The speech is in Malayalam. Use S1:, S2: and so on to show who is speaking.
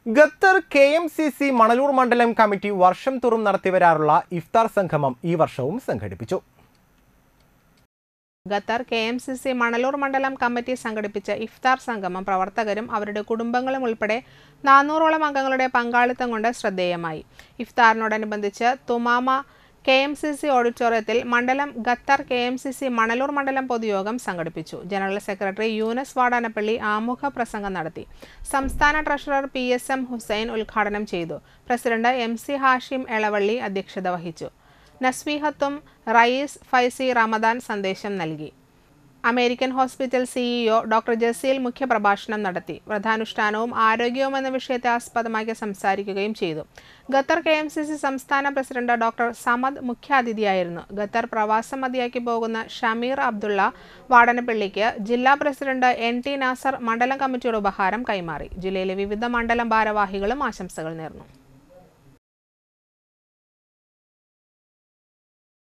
S1: ഖത്തർ KMCC മണലൂർ മണ്ഡലം കമ്മിറ്റി വർഷം തോറും നടത്തിവരാറുള്ള ഇഫ്താർ സംഗമം ഈ വർഷവും സംഘടിപ്പിച്ചു.
S2: ഖത്തർ KMCC മണലൂർ മണ്ഡലം കമ്മിറ്റി സംഘടിപ്പിച്ച ഇഫ്താർ സംഗമം പ്രവർത്തകരും അവരുടെ കുടുംബങ്ങളും ഉൾപ്പെടെ 400ഓളം അംഗങ്ങളുടെ പങ്കാളിത്തം കൊണ്ട് ശ്രദ്ധേയമായി. ഇഫ്താറിനോടനുബന്ധിച്ച് തുമാമ KMCC ഓഡിറ്റോറിയത്തിൽ മണ്ഡലം ഖത്തർ KMCC മണലൂർ മണ്ഡലം പൊതുയോഗം സംഘടിപ്പിച്ചു. ജനറൽ സെക്രട്ടറി യൂനസ് വാടാനപ്പള്ളി ആമുഖ പ്രസംഗം നടത്തി. സംസ്ഥാന ട്രഷറർ PSM ഹുസൈൻ ഉദ്ഘാടനം ചെയ്തു. പ്രസിഡന്റ് MC ഹാഷിം എളവള്ളി അധ്യക്ഷത വഹിച്ചു. നസ്വീഹത്തും റയീസ് ഫൈസി റമദാൻ സന്ദേശം നൽകി. American hospital CEO doctor Jaseel മുഖ്യപ്രഭാഷണം നടത്തി. വ്രതാനുഷ്ഠാനവും ആരോഗ്യവും എന്ന വിഷയത്തെ ആസ്പദമാക്കി സംസാരിക്കുകയും ചെയ്തു. ഖത്തർ KMCC സംസ്ഥാന പ്രസിഡന്റ് ഡോക്ടർ സമദ് മുഖ്യാതിഥിയായിരുന്നു. ഖത്തർ പ്രവാസം മതിയാക്കി പോകുന്ന ഷമീർ അബ്ദുള്ള വാടനപ്പള്ളിക്ക് ജില്ലാ പ്രസിഡന്റ് NT നാസർ മണ്ഡലം കമ്മിറ്റിയുടെ ഉപഹാരം കൈമാറി. ജില്ലയിലെ വിവിധ മണ്ഡലം ഭാരവാഹികളും ആശംസകൾ നേർന്നു.